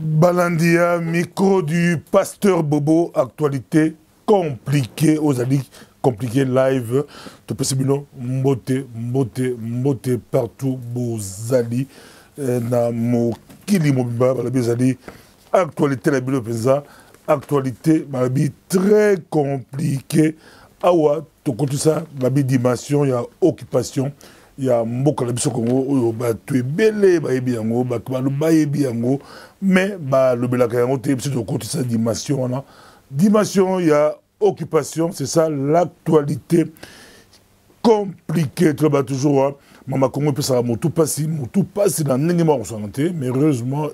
Balandia, micro du pasteur Bobo, actualité compliquée aux alliés, compliqué live. Tu peux savoir, mbote partout, bozali, na mo kili mobimba, balabizali, actualité la bilo pesa, actualité, malabi très compliqué. Awa, tu comptes ça, malabi dimension, il y a occupation. Il y a beaucoup de choses qui sont belles, mais le Belakayango, c'est dimension. Dimension, il y a occupation, c'est ça l'actualité compliquée. Toujours, Maman Congo peut savoir tout passer dans le mais heureusement,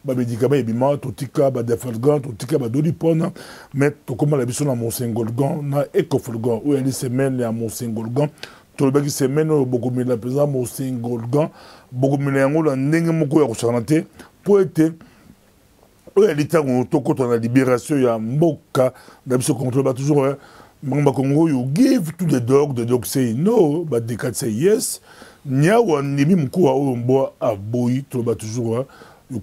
ba médicament ebima totika ba defalgan totika ba dolipona mais to comme la biso na Monsengolgan na Ecofolgan ou elle semaine ya Monsengolgan to ba ki semaine beaucoup mila présent Monsengolgan beaucoup mila yango la ndenge moko ya kosarante pour être ou elle tango to ko na libération ya mboka na biso contrôle ba toujours Mamba Congo you give to the dog say no but the cat say yes nyawa nimi mko wa mbo aboyi to ba toujours You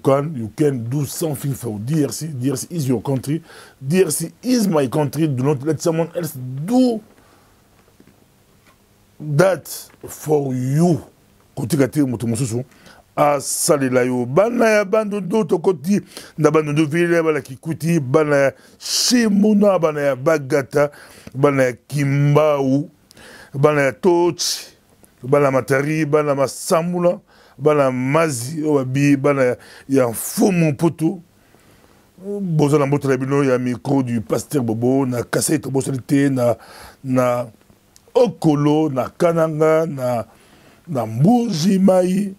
can do something for DRC. DRC is your country. DRC is my country. Do not let someone else do that for you. Kotikati mutumosusu. Asalela yo. Bana ya bando do tokoti. Na bando do vile bala kikuti. Bana ya shimuna. Bana ya bagata. Bana ya kimbau. Bana ya tochi. Bana matari. Bana masamula. Bana mazi obi bana ya fumu poto bozo na mboto la bino ya micro du pasteur Bobo na kasai to bosolite na okolo na kananga na mbuji mai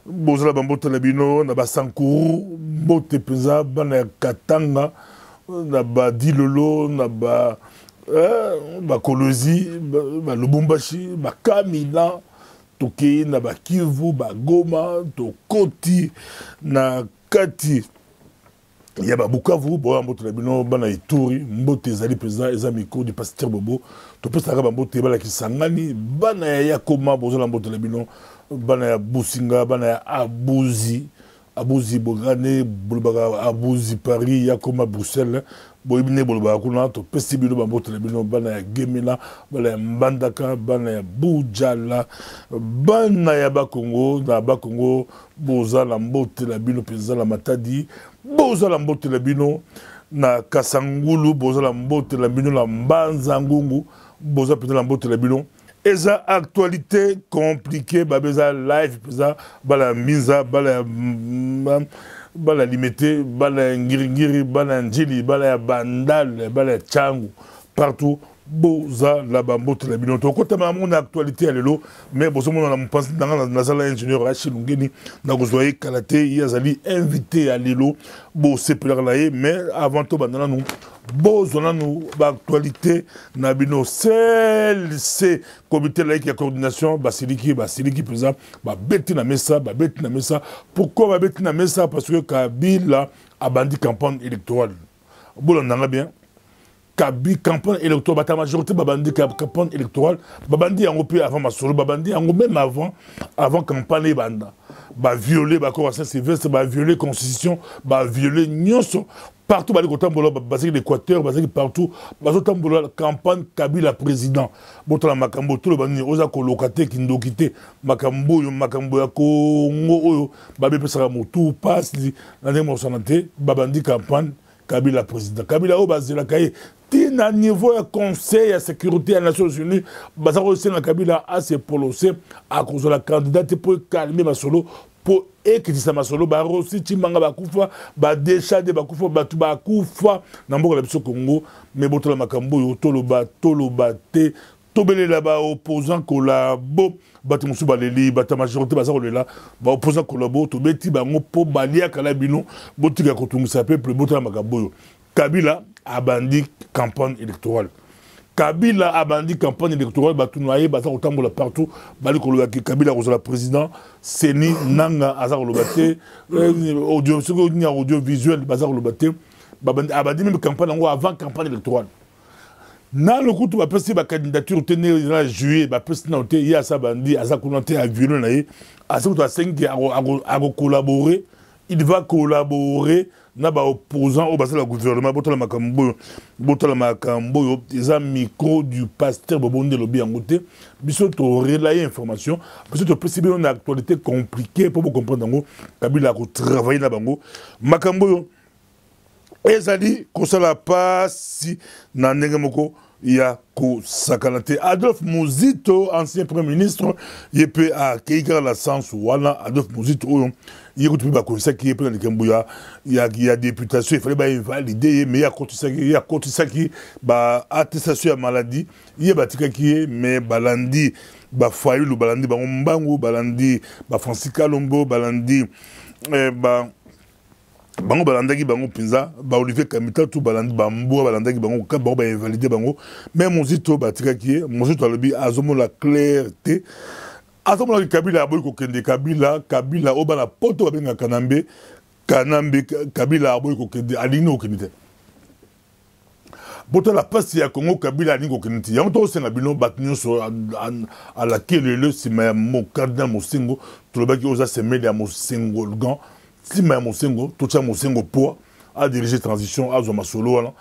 bozo la mboto la bino na basankuru mbote penza bana ya katanga na ba dilolo na ba kolozi ba lubumbashi ba kamila toke na bakivu bagoma tokoti na kati ya babukavu boya mboto na bino bana ituri mbote ezali président eza micro du pasteur Bobo topesaka bambote bala kisangani bana ya yakoma bozo na mboto na bino bana ya businga bana ya abuzi bogane bolobaka abuzi Paris yakoma Bruxelles boyibine bolobaka kuna topesi bino bambote na bino bana ya gemina bana ya mbandaka bana ya bujala bana ya bakongo na bakongo boza la mbote na bino penza la matadi boza la mbote na bino na kasangulu boza la mbote na bino la mbanza ngungu boza penza la mbote na bino eza actualité compliquée babeza live peza bala miza bala limité bala ngiri bala njili bala bandal bala changu partout boza la bambote la bino to kota mon actualité alelo mais bozo mona na pense na sala ingénieur Rachid Lungeni na gozoye kalate yazali invité alelo bo sepeler laé mais avant to bandana nous bozona nous actualité na bino c'est comité laïque ya coordination basiliki présent ba beti na mesa pourquoi ba beti na mesa parce que Kabila a bandi campagne électorale bolanda bien Kabi campagne électorale, la majorité babandi campagne électorale, babandi en peu avant ma solo, babandi en même avant campagne banda, ba violer ba corps Saint-Sylvestre, ba violer constitution, ba violer nyonso partout ba les tambola basé l'Équateur, basé partout, bazo tambola campagne Kabila président. Botala makambo tout le bandi oza kolokate kindokité, makambo ya Congo oyo, babé pesara motu passe na ndemo santé, babandi campagne Kabila président. Kabila o bazela kaye tina niveau ya conseil ya sécurité des Nations Unies baza ko sena Kabila a se prononcer à cause de la candidate pour calmer masolo pour ekitisa masolo ba rosi chimanga bakufa ba déchade bakufa batu bakufa na mboka la biso Congo mais botola makambo yo toloba te tobelela ba opposant kolabo batu musu baleli bata majorité baza kolela ba opposant kolabo to beti bango po balia kala bino botika kotungisa peuple botola makambo yo Kabila a bandi campagne électorale. Kabila a bandi campagne électorale, batu noyé, basa otambola partout, bali koloba ki Kabila la président, Seni Nanga azar kolobate, audio visuel bazar kolobate, a bandi même campagne avant campagne électorale. Dans le coup, tu vas passer la candidature, tu es juillet, tu vas passer il y a ça bandi, à ça qu'on a violé, à ça que tu as 5 à collaborer. il va collaborer na ba opposant au bas la gouvernement botala makambo ils ont micro du pasteur Bobonde Lobi Angote biso to relayer information parce que possible une actualité compliquée pour vous comprendre ngo Kabila ko travailler na bango makambo ezali ko sala pasi na ndenge moko ya ko sakalate Adolphe Muzito ancien premier ministre yepe a keika la sens wala Adolphe Muzito oyo yekutu ba konsa ki yepe na Kembuya ya députation il fallait ba invalider mais ya kotisaki ba attestation ya maladie ye batika ki mais balandi ba Fayulu balandi ba Mbangu balandi ba Francis Kalombo balandi bango balandaki bango pinza ba Olivier Kamita tout balandi bambo balandaki bango ka bango ba invalider bango mais Muzito batikaki Muzito alobi azomo la clarté azomo la Kabila aboy ko kende Kabila obala poto babenga Kanambe Kabila aboy ko kende alino okende boto la passe ya Congo Kabila alingo okende yango to senga bino batnyo so à laquelle le sima mo cardinal Mosengo to lobaki oza semeli ya Mosengo gant si Mosengo, tout ça Mosengo pour à diriger transition à Zomasolo,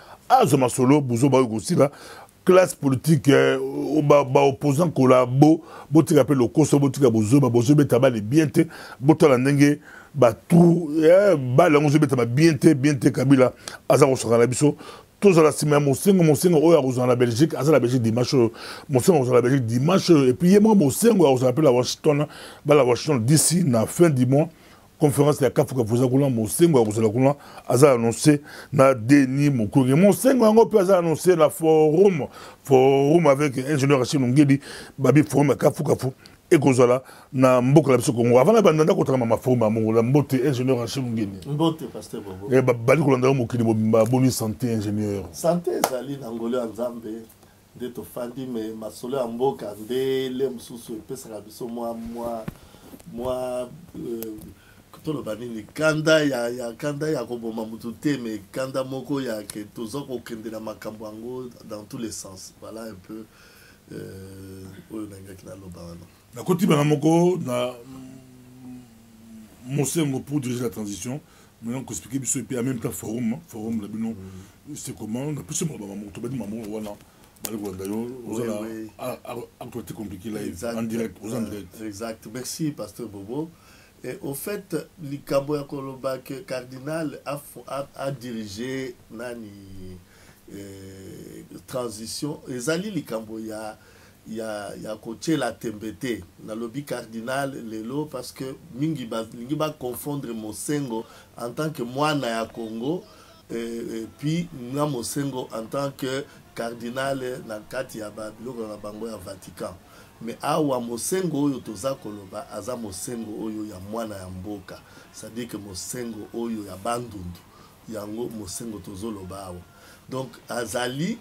Bouzo Baogo aussi là, classe politique, opposant collabo, botti rappelle le Koso, botti Bozo, Bozo Betaba les bienté, Botola Nenge, tout, Balango Betaba bienté, Kabila, Azaro Soranabiso. Tous à la semaine, Mosengo, à la Belgique, à la Belgique dimanche, Mosengo à la Belgique dimanche, et puis moi, Mosengo, on s'appelle la Washington d'ici, la fin du mois. Conférence ya Kafuka Fuzakula Mosengo Akuzalakula aza annoncé na Denis Mukwege Mosengo yango pe aza annoncé la forum avec ingénieur Rachid Ngedi babi forum ya Kafuka Fu ekozala na mboka la biso Congo avant na bandanda kotaka ma forum ya Mongola mbote ingénieur Rachid Ngedi mbote pasteur Bobo bali kolanda mokili ba boni santé ingénieur santé ezali na ngolo ya Nzambe nde tofandi me masolo ya mboka nde le mususu epesaka biso mwa tolo banini kanda ya koboma mutu te mais kanda moko ya ke tozo ko kende na makambo yango dans tous les sens voilà un peu oyo nangaki na loba wana na koti bana moko na Mosengo pour diriger la transition maintenant qu'on explique biso et puis en même temps forum la bino c'est comment on a plus mo ba mo to ba di maman wana actualité compliquée là en direct exact merci pasteur Bobo. Et au fait, Likambo ya Koloba que cardinal a dirigé nani transition. Ezali Likambo ya coaché la tembete na lobby cardinal lelo parce que mingi ba confondre Mosengo en tant que moine ya Congo et puis na Mosengo en tant que cardinal na kati ya biloko na bango ya Vatican. Mais awa Mosengo oyo toza koloba aza Mosengo oyo ya mwana ya mboka, c'est-à-dire que Mosengo oyo ya bandundu yango Mosengo tozoloba awa. Donc azali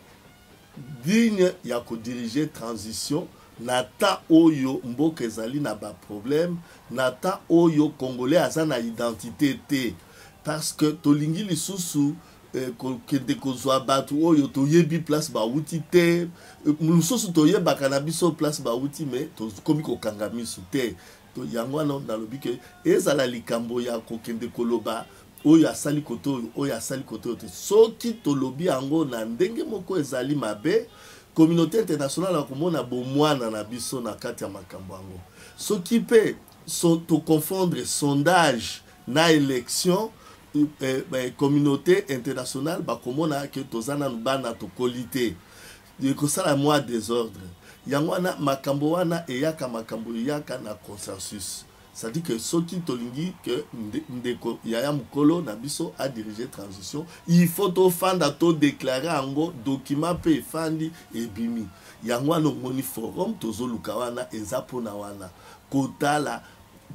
digne ya ko diriger transition nata oyo mboka ezali na ba problème nata oyo congolais aza na identité te parce que tolingi lisusu kende kozwa batu oyo toyebi place ba wuti te mususu toyebaka na biso place ba wuti mais tokomi kokanga misu te to yango na lobi ke ezala likambo ya kokende koloba oyo asali koto oyo asali koto te soki tolobi yango na ndenge moko ezali mabe communauté internationale akomona bomwana na biso na kati ya makambo yango soki pe to confondre sondage na élection communauté internationale bakomona ke tozana bana to qualité de kosala moi désordre yango wana makambo wana eyaka makambo yaka na consensus c'est-à-dire que soki tolingi que ndeko yaya mukolo na biso a diriger transition il faut to fanda to déclarer ango document pe fandi ebimi yango wana ngoni forum tozoluka wana ezapona wana kotala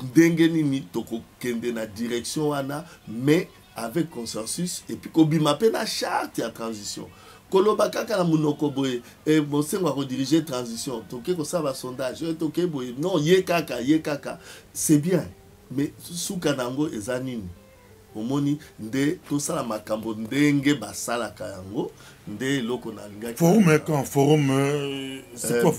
ndenge nini tokokende na direction wana mais avec consensus et puis kobima pe na charte ya transition koloba kaka na munoko boye Mosengo a diriger transition toke ko saba sondage toke boye non ye kaka c'est bien mais suka nango ezanini omoni nde tosala makambo ndenge basalaka yango nde eloko nalingaki forum quand forum c'est quoi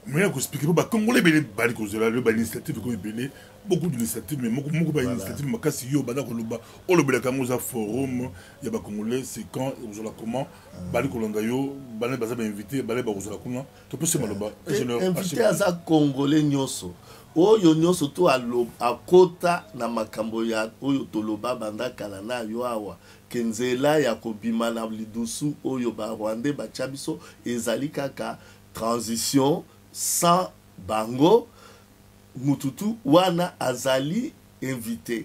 mais ko expliquer ba congolais belé bali ko zela le ba initiative ko belé beaucoup d'initiatives mais moko ba initiative makasi yo bada ko loba o lobela kango za forum ya ba congolais c'est quand vous la comment bali ko landa yo bana baza ba invité bali ba ko zela kuna to peut se maloba invité aza congolais nyoso oyo nyonso to akota na makambo ya oyo toloba banda kala na yo awa kenzela ya kobima na lidusu oyo ba Rwandais batya biso ezali kaka transition sans bango mututu wana azali invité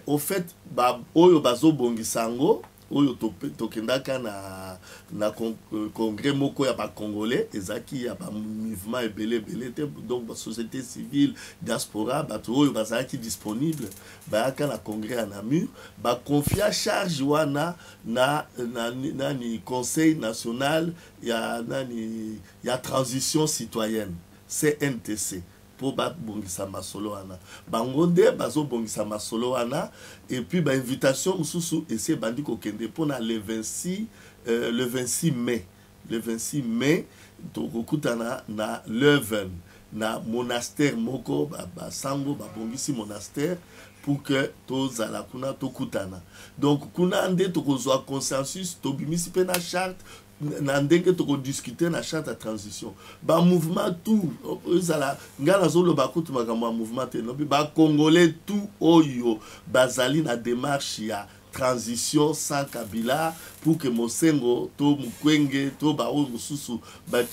au fait ba oyo bazobongisa ngo oyo tokendaka na congrès moko ya ba congolais ezaki ya ba mouvement ebele te donc ba société civile diaspora bato oyo bazalaki disponible bayaka na congrès ya Namur ba confia charge wana nani conseil national ya transition citoyenne CNTC pour bongisa masolo wana bangonde bazo bongisa masolo wana et puis ba invitation mususu essayer bandi ko kende pona le 26 mai to kokutana na Leuven na monastère moko basango babongisi monastère pour que tozala kuna tokutana donc kuna nde tokozwa consensus tobimisi pe na charte na ndenge toko discuter na charte à transition ba mouvement tout ezala ngala zolo bakutu makambo mouvement te no ba congolais tout oyo bazali na démarche ya transition sans Kabila pour que Mosengo to Mukwenge to ba o mususu ba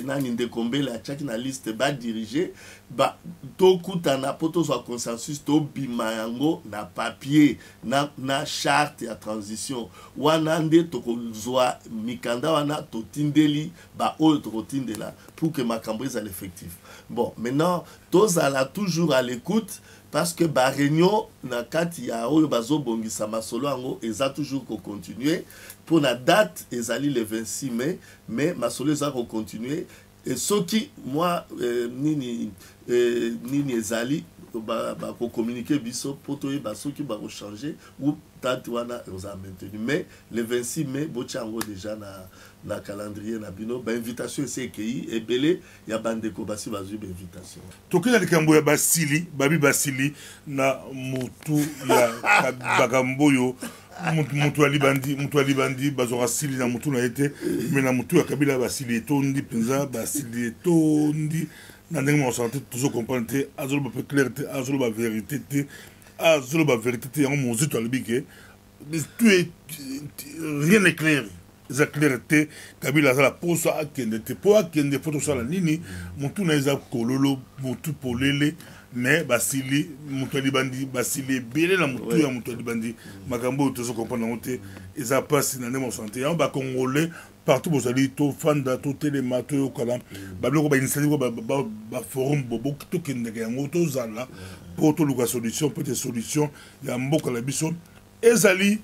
nani ndekombele achaki na liste ba diriger ba to kutana poto zo consensus to bima yango na papier na charte ya transition wana nde to kozwa mikanda wana to tindeli ba o to tindela pour que makambo ezala effectif. Bon, maintenant tozala toujours à l'écoute parce que ba réunion na kati ya oyo bazo bongisa masolo yango eza toujours ko continuer pour la date ezali le 26 mai mais masolo eza ko continuer et soki moi nini ezali ba ko communiquer biso poto ba soki ba ko changer ou date wana eza maintenu mais le 26 mai bochango déjà na calendrier na bino ba invitation CKI et belé ya bandeko basi bazu ba invitation tokela likambo ya basili na mutu ya bakamboyo mutu alibandi bazora sili na mutu na ete mais na mutu ya Kabila basili etondi penza basili etondi na ndenge mo santé toujours comprendre te azolo ba clair te azolo ba vérité te yango mozito alibike tout est rien n'est clair za clarté Kabila za la posa akende te po akende photo sala nini mutu na eza kololo mutu polele mais basili mutu alibandi basili belé na mutu ya mutu alibandi makambo toujours comprendre ngote eza passe na ndemo santé yango ba congolais partout bozali to fanda to telema to yokala babloko ba initiative ba forum bobo to kendeke yango to zala po to luka solution peut être solution ya mboka la biso ezali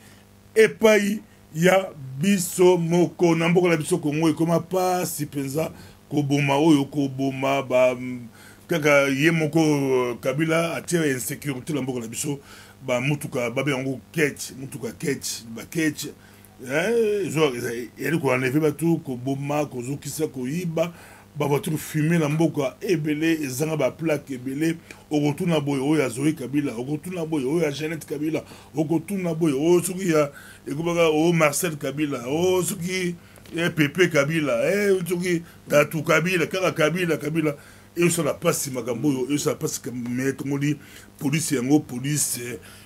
epai ya biso moko na mboka la biso Kongo ekoma pasi penza koboma oyo koboma ba kaka ye moko Kabila atia insécurité la mboka la biso ba mutuka babe yango mutuka ba ketch genre yali ko enlever batu ko boma ko zokisa ko yiba ba voiture fumée na mboka ebele ezanga ba plaque ebele okotuna boy oyo azoi Kabila okotuna boy oyo Jeannette Kabila okotuna boy oyo suki ya ekobaka o Marcel Kabila o suki Pepe Kabila suki Tatu Kabila kaka Kabila et ça la passe makambo et ça passe mais comme on dit police yango police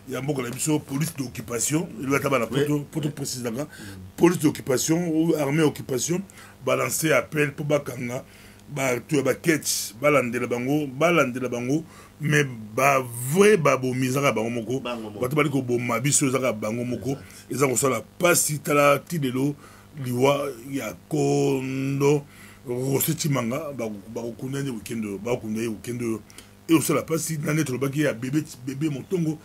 ya mboka la biso police d'occupation il va taba la poto précisément police d'occupation ou armée occupation balancer appel pour bakanga ba tu ba ketch balandela bango mais ba vrai ba bomizaka bango moko bato bali ko boma biso zaka bango moko eza ko sala passe tala tidelo liwa ya kondo Roseti manga bakokunda weekend et aussi la passe dans notre baki ya bébé motongo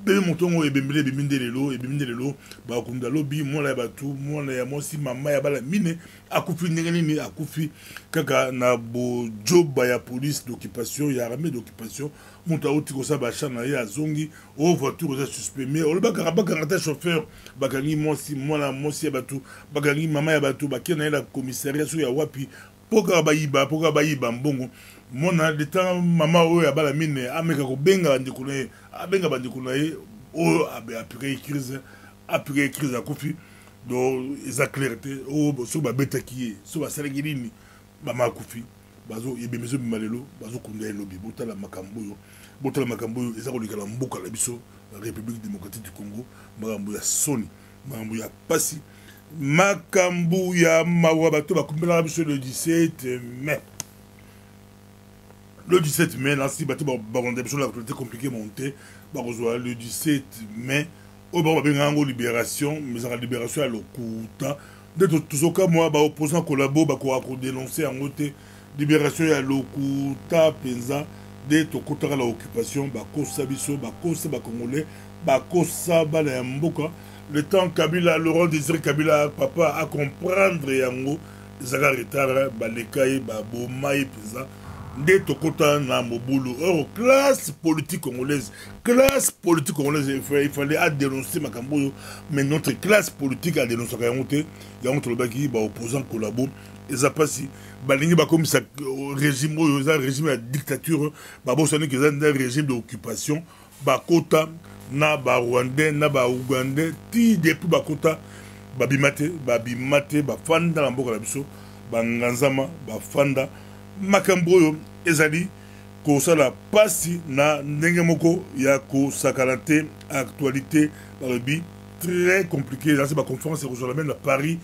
bébé montongo ebembele biminde lelo ba kunda lobi mwana ya batu mwana ya mosi mama ya bala mine akufi ndenge nini akufi kaka na bojoba ya police d'occupation ya armée d'occupation muta uti ko sa ba chana ya zongi o voiture za suspect mais o baka ta chauffeur bakangi mosi mwana mosi ya batu bakangi mama ya batu bakena la commissariat so ya wapi poka bayiba mbongo mona de temps mama oyo ya bala mine ameka ko benga ndikune abenga bandikuna ye o après crise akufi do eza clarté o so ba betaki so ba salengi nini ba makufi bazo yebemezo bimalelo bazo kunda elobi botala makambo yo eza kolikala mboka la biso la République démocratique du Congo makambo ya soni makambo ya pasi makambo ya mawa bato bakumbela biso le 17 mai. Le 17 mai, là, si bateau baronde sur l'actualité compliquée montée, le 17 mai, au bord de libération, mais la libération à l'Okuta. De tout cas, moi, opposant collabo, pour dénoncer en côté libération à l'Okuta, Penza, de Tokota à l'occupation, Bakosa Biso, Bakosa Bakongolais, Bakosa Balayamboka. Le temps Kabila, Laurent Désiré Kabila, papa, à comprendre Yango, Zaga Retara, Balekaï, Babomaï, Penza. De Tokota na Mobulu. Or, classe politique congolaise, il fallait dénoncer Makamboyo, mais notre classe politique a dénoncé Kayamote, Yamote Lobaki, opposant collabo, et ça passe, Balingi comme ça, régime, régime de dictature, Babosani qui est un régime d'occupation, Bakota, na Rwandais, na Ougandais, ti depuis Bakota, Babimate, Bafanda, Lamboka Labiso, Banganzama, Bafanda, makamboyo ezali ko sala pasi na ndenge moko ya ko sakalate actualité balobi très compliqué dans cette conférence Jérusalem à Paris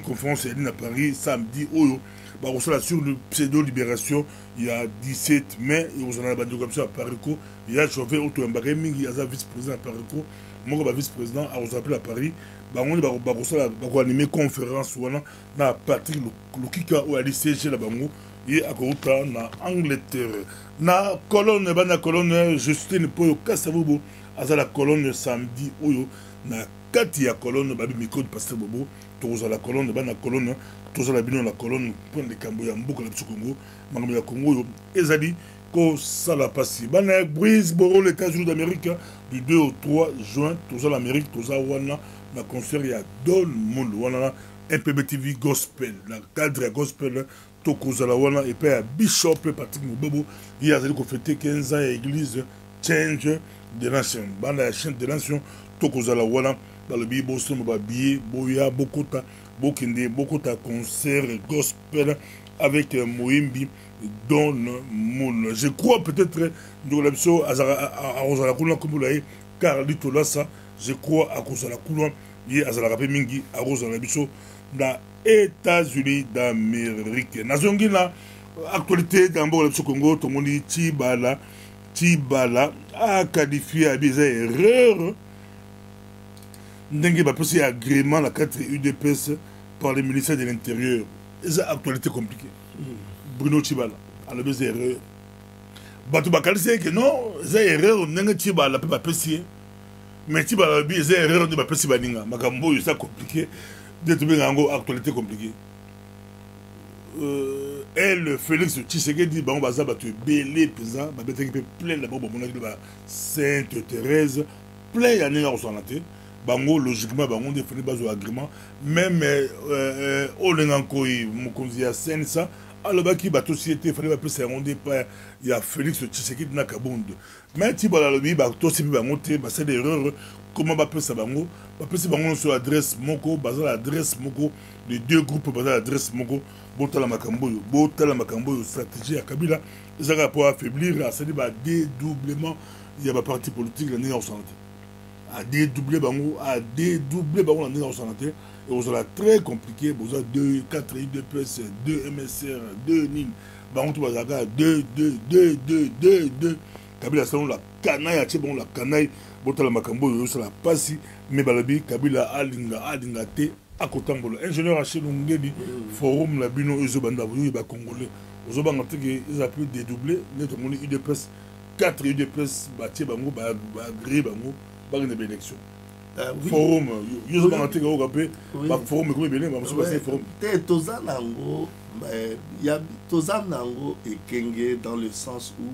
conférence à Paris samedi oyo ba ko sala sur le pseudo libération il y a 17 mai et vous en avez bandu comme ça à Paris ko il y a chauffeur auto embarqué mingi ya vice-président à Paris ko moko ba vice-président a vous appelé à Paris bango ba ko sala ba ko animer conférence wana na Patrick Lukika ou ali CG la bango et à Kouta na Angleterre na colonne Justine Poyo Kasavubo à la colonne samedi oyo na kati ya colonne babi micro de pasteur Bobo toza la colonne bana colonne toza la bino la colonne point de Kamboya mboka la Congo mangambo ya Congo yo ezali ko sala pasi bana Brise Boro les États-Unis d'Amérique du 2 au 3 juin toza l'Amérique toza wana na concert ya Don Monde wana MPB-TV gospel la cadre gospel tokozala wana et puis Bishop Patrick Mubobo il a fêté 15 ans à l'église Change de Nation banda la chaîne de Nation tokozala wana dans le bibo somo ba bié boya bokota concert gospel avec Moimbi Don Moon. Je crois peut-être nous l'abso à Rosala Kula comme vous car litolasa je crois à Rosala Kula il a la rappel mingi à Rosala Biso dans États-Unis d'Amérique. Nazongi na actualité dans le Congo, tout le monde dit Tibala a qualifié à des erreurs. N'engue pas possible agrément la 4 UDPS par le ministère de l'Intérieur. C'est une actualité compliquée. Bruno Tibala a le des erreurs. Batou Bakal sait que non, c'est erreur, n'engue Tibala peut pas apprécier. Mais Tibala a des erreurs de ma apprécier Baninga. Makambo, c'est compliqué. D'être bien en actualité compliquée. Elle, Félix Tshisekedi, bon, baza batu belé pesa, ba bete qui plein d'abord bon na Sainte Thérèse, plein ya ninga osanaté, bango logiquement bango défini bazo agrément, même olenga koyi mokonzi ya sensa, alobaki ba société fallait ba pesa rondé pas ya Félix Tshisekedi na Kabonde. Mais ti bala lobi ba to sibi bango te, ba c'est des erreurs. Comment va pesa bango? Ba pesa bango sur adresse moko, baza l'adresse moko, les deux groupes baza l'adresse moko. Botala Makambo, stratégie à Kabila, ils ont pour affaiblir, c'est-à-dire dédoublement, il y a un parti politique, la Néo Santé. À dédoubler Bango, la Néo Santé, et vous avez très compliqué, vous avez 2, 4 IDPS, 2 MSR, 2 NIN, Bango tout Bazaga, 2. Kabila, c'est la canaille, bon, la canaille, Botala Makambo, c'est la passi, mais Balabi, Kabila, Alinga, T. À Kotambola, ingénieur Achille Ngedi, forum la Bino Uzobanda, Congolais, Uzobanga, ils ont pu dédoubler, notre monnaie UDPS, 4 UDPS batie bango ba gré bango ba une élection. Oui. Forum yo ba ntika o kapé ba forum ko belé ba musu ba forum. Te tozanango ya tozanango ekenge dans le sens où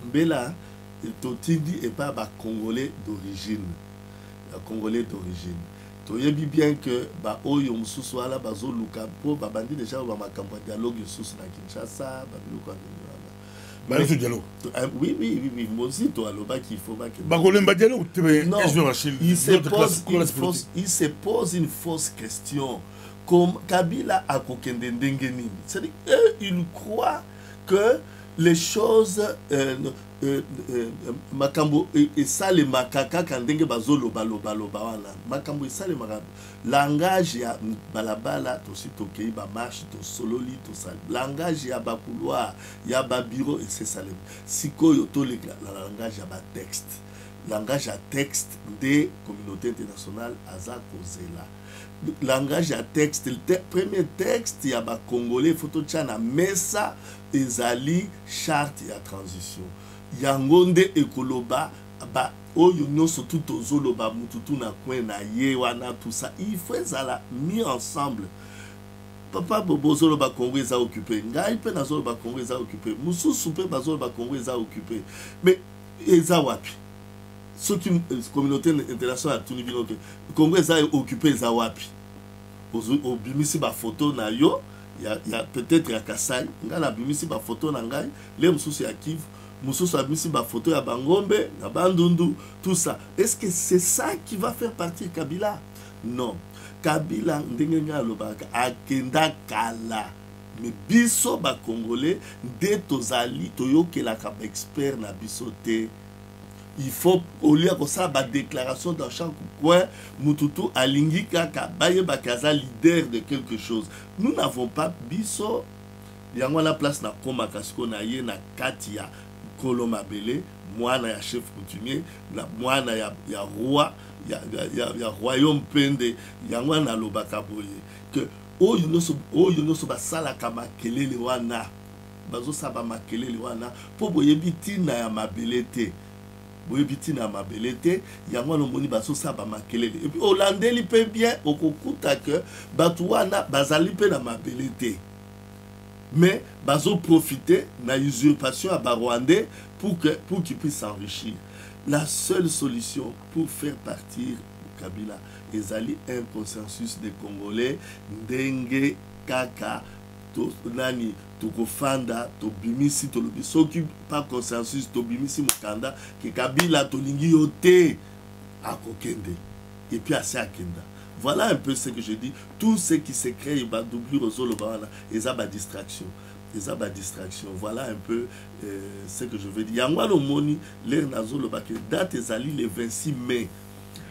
Mbela totindi et pas ba congolais d'origine. Congolais d'origine. Toyebi bien que ba oyo mususu ala bazo luka po ba bandi déjà ba makambo dialogue susu na Kinshasa ba biloko ba le dialogue. Oui, moi aussi toi aloba qu'il faut pas que ba kolemba dialogue non, il se pose une fausse question comme Kabila a kokende ndenge nini. C'est-à-dire il croit que les choses makambo et ça les makaka kandenge bazolo balo wana makambo et ça les makambo langage ya balabala to si to kei ba marche to sololi to ça langage ya ba couloir ya ba bureau et c'est ça les sikoyo to le langage ya ba texte des communautés internationales aza kozela langage à texte, le premier texte, il y a ba congolais, photo tchana mesa, ezali charte ya transition. Yangonde ekoloba, ba oyo nyonso tout ozoloba mututu na kwen na ye wana tout ça, il faut ezala mis ensemble. Papa Bobo zoloba Congo eza occupé, ngai pe na zoloba Congo eza occupé, mususu pe bazoloba Congo eza occupé. Mais eza wapi? Ce qui communauté internationale tout niveau que Congo est occupé za wapi au bimisi ba photo na yo il y a peut-être ya Kasai ngala bimisi ba photo na ngai les mususu ya Kivu mususu ya bimisi ba photo ya Bangombe na Bandundu tout ça est-ce que c'est ça qui va faire partir Kabila? Non, Kabila ndenge ngalobaka akenda kala mais biso ba congolais de tozali toyokela ka expert na biso te. Il faut, au lieu de ça, la déclaration dans chaque coin, Mututu alingi kaka, baye bakaza leader de quelque chose. Nous n'avons pas biso, yango la place na koma kasiko na ye na katia koloma bele, mwana ya chef coutumier, na mwana ya roi, ya royaume pende, yango na lobaka boye. Que oyo noso basala kama kelele wana, bazo saba makelele wana, po boye bitina ya mabelete. Boyebiti na mabelete yango no moni baso saba makelele et puis Hollandais peut bien okokuta que batuana bazali pe na mabelete mais bazo profiter na usurpation à Rwandais pour qu'il puisse s'enrichir. La seule solution pour faire partir Kabila ezali un consensus des Congolais ndenge kaka to nani tokofanda to bimisi to lobi soki pas consensus to bimisi mukanda ke Kabila to lingi yote akokende et puis assez akenda. Voilà un peu ce que je dis. Tout ce qui se crée ba doublure au solo bana eza ba distraction. Voilà un peu ce que je veux dire. Yangwa no moni l'air nazolo ba ke date ezali le 26 mai.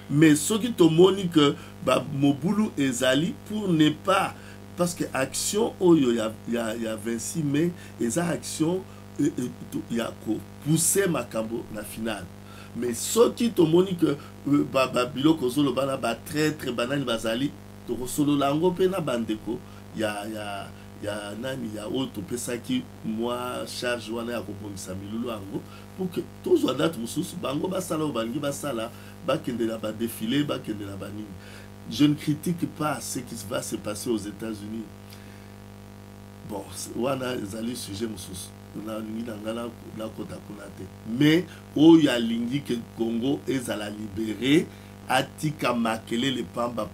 Mais ce qui te moni que ba mobulu ezali pour ne pas parce que action oyo il y a 26 mai et ça action il y a pousser makambo na finale. Mais ce qui te montre que biloko solo bana ba très banani bazali to solo lango pe na bandeko ya nani ya auto pesa ki moi charge wana ya kopomisa milulu ango pour que tous date mususu bango basala bangi basala bakende na ba défilé bakende na ba nini. Je ne critique pas ce qui va se passer aux États-Unis. Bon, wana ezali sujet mususu. Mais où y a lingi que Congo est à la libérer, atika makele le pamba.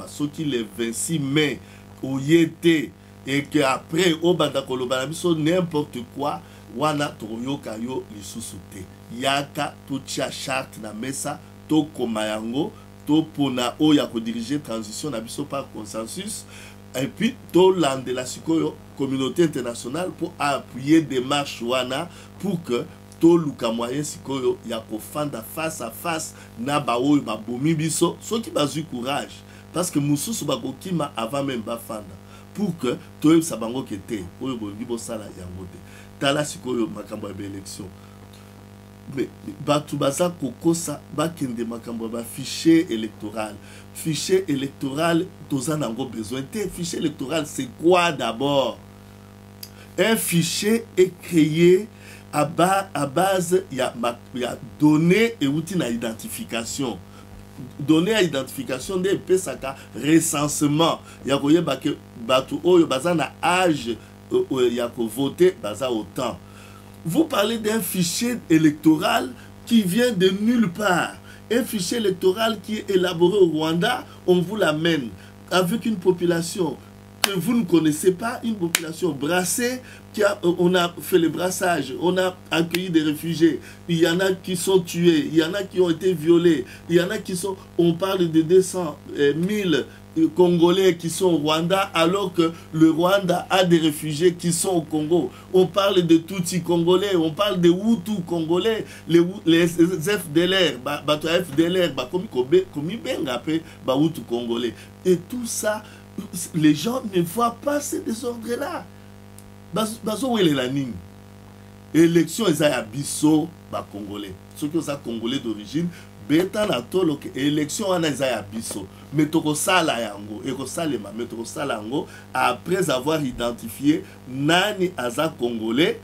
Ce qui le 26 mai au yété et que après au bandakoloba n'importe quoi wana toyoka yo lisusute. Yaka tucha charte na mesa to komayango. To pona oya ko diriger transition na biso par consensus et puis to lande la sikoyo communauté internationale pour appuyer des marches wana pour que to luka moyen sikoyo ya ko fanda face à face na ba oyo ba bomi biso ceux qui bazu courage parce que mususu ba kokima avant même ba fanda pour que to sa bango kete oyo bongi bo sala yango te tala sikoyo makambo ya élection. Mais batu baza kokosa bakende makambo ba fichier électoral tozan nango besoin te. Fichier électoral c'est quoi d'abord? Un fichier est créé à base, il y a données et outils d'identification. Données à identification des PSAK recensement. Il y a que batu oyo baza na âge il y a que voter baza autant. Vous parlez d'un fichier électoral qui vient de nulle part. Un fichier électoral qui est élaboré au Rwanda, on vous l'amène avec une population que vous ne connaissez pas, une population brassée, on a fait le brassage, on a accueilli des réfugiés, il y en a qui sont tués, il y en a qui ont été violés, il y en a qui sont, on parle de 200 000 Congolais qui sont au Rwanda, alors que le Rwanda a des réfugiés qui sont au Congo. On parle de Tutsi Congolais, on parle de Hutu Congolais, les FDLR, comme Hutu Congolais. Et tout ça, les gens ne voient pas ces désordres-là. Bazo est la ligne. Élection est à Bisso, Congolais. Ceux qui sont Congolais d'origine, beta na tolo que élection wana ya biso mais toko sala yango et ko salema mais toko sala yango après avoir identifié nani aza congolais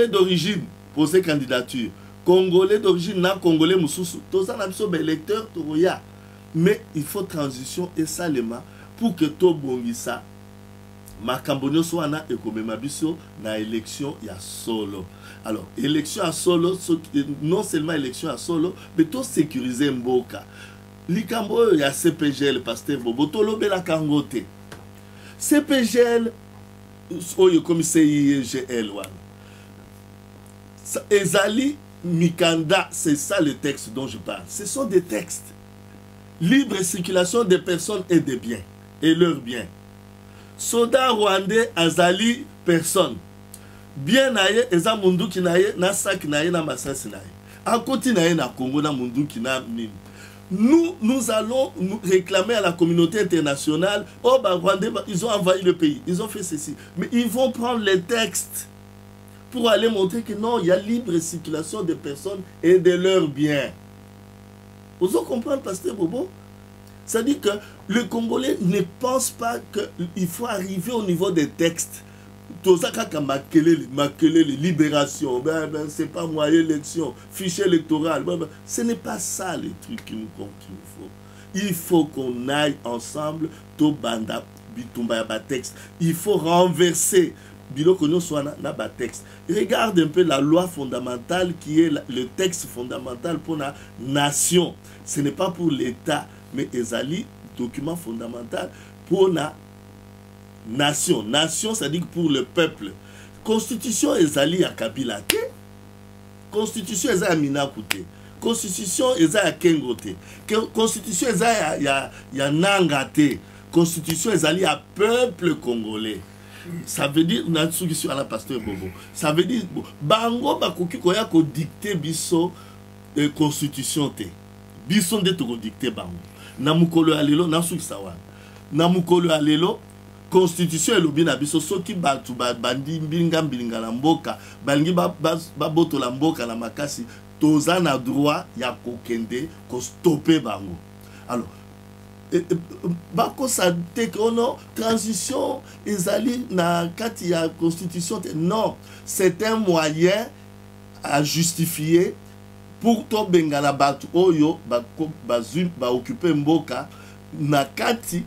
d'origine pour ces candidatures, congolais d'origine na congolais mususu toza na biso électeur toya, mais il faut transition et salema pour que to bongisa makambo nyonso wana ekomema biso na élection ya solo. Alors, élection à solo, non seulement élection à solo, mais tout sécuriser Mboka. Likambo, il y a CPGL, pasteur Bobo, tout le bela kangote. CPGL, comme c'est IGL, Ezali, Mikanda, c'est ça le texte dont je parle. Ce sont des textes. Libre circulation des personnes et des biens, et leurs biens. Soda rwandais, Azali, personne. Bien naye eza mundu kinaye na sak naye na masasi naye akoti naye na Congo na mundu kina nini. Nous allons réclamer à la communauté internationale, oh bah Rwandais, ils ont envahi le pays, ils ont fait ceci, mais ils vont prendre les textes pour aller montrer que non, il y a libre circulation des personnes et de leurs biens. Vous comprenez, pasteur Bobo? C'est-à-dire que le Congolais ne pense pas qu'il faut arriver au niveau des textes. Tout ça, les libération, c'est pas moi, élection, fichier électoral. Ce n'est pas ça les trucs qu'il nous faut. Il faut qu'on aille ensemble, tout banda, bitumba texte. Il faut renverser. Texte. Regarde un peu la loi fondamentale qui est le texte fondamental pour la nation. Ce n'est pas pour l'État, mais ezali document fondamental pour la nation. Nation, ça dit pour le peuple. Constitution ezali à Kabila te. Constitution ezali à Minakute. Constitution ezali à Kengote. Constitution ezali à Nangate. Constitution ezali à peuple congolais. Ça veut dire à la pasteur Bobo. Ça veut dire bango bakoki koya ko dicter biso constitution te. Biso nde to ko dicter bango. Na mukolo alelo na suki sawa. Na mukolo alelo constitution elobi na biso soki batu bandi mbinga na mboka balingi baboto la mboka na makasi toza na droit ya kokende ko stopper bango. Alors bako sa te kono transition ezali na kati ya constitution non, c'est un moyen à justifier pour to bengala batu oyo ba occuper mboka na kati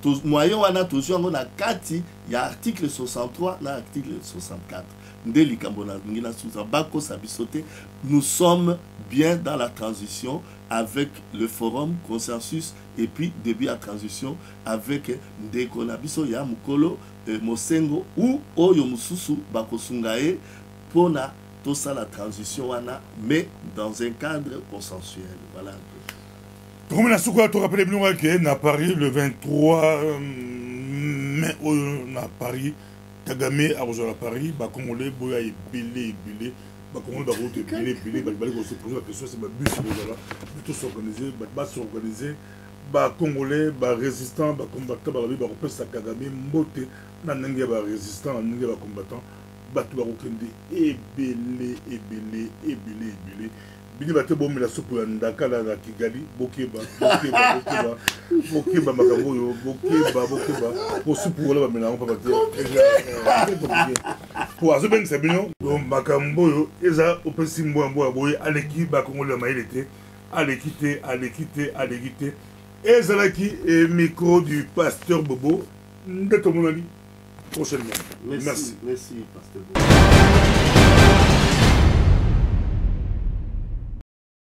to moyen wana tozo ngo na kati ya article 63 na article 64 ndeli kambona ngina suza bako sa bisote. Nous sommes bien dans la transition avec le forum consensus et puis début à transition avec Ndekonabiso ya Mukolo Mosengo ou Oyo Mususu Bakosungae pour na tout ça la transition wana, mais dans un cadre consensuel. Voilà. Comme on a souvent rappelé que à Paris le 23 mai à Paris, Kagame a rejoint à Paris, Congolais boya belé. On va se poser la question, c'est ma but, tout s'organiser, s'organiser, Congolais, résistants, combattants, ça Kagame, Moté, Nananga, résistant, Nananga, combattant, Batu Barokende, ébélé, bini bate bomela supu ya ndakala na Kigali bokeba makambo yo bokeba po supu wala bamela ngo papa te po azo bengisa bino donc makambo yo eza opesi mbwa boye aleki bakongoli ya mayele te aleki te ezalaki micro du pasteur Bobo nde tomonani prochainement. Merci pasteur Bobo.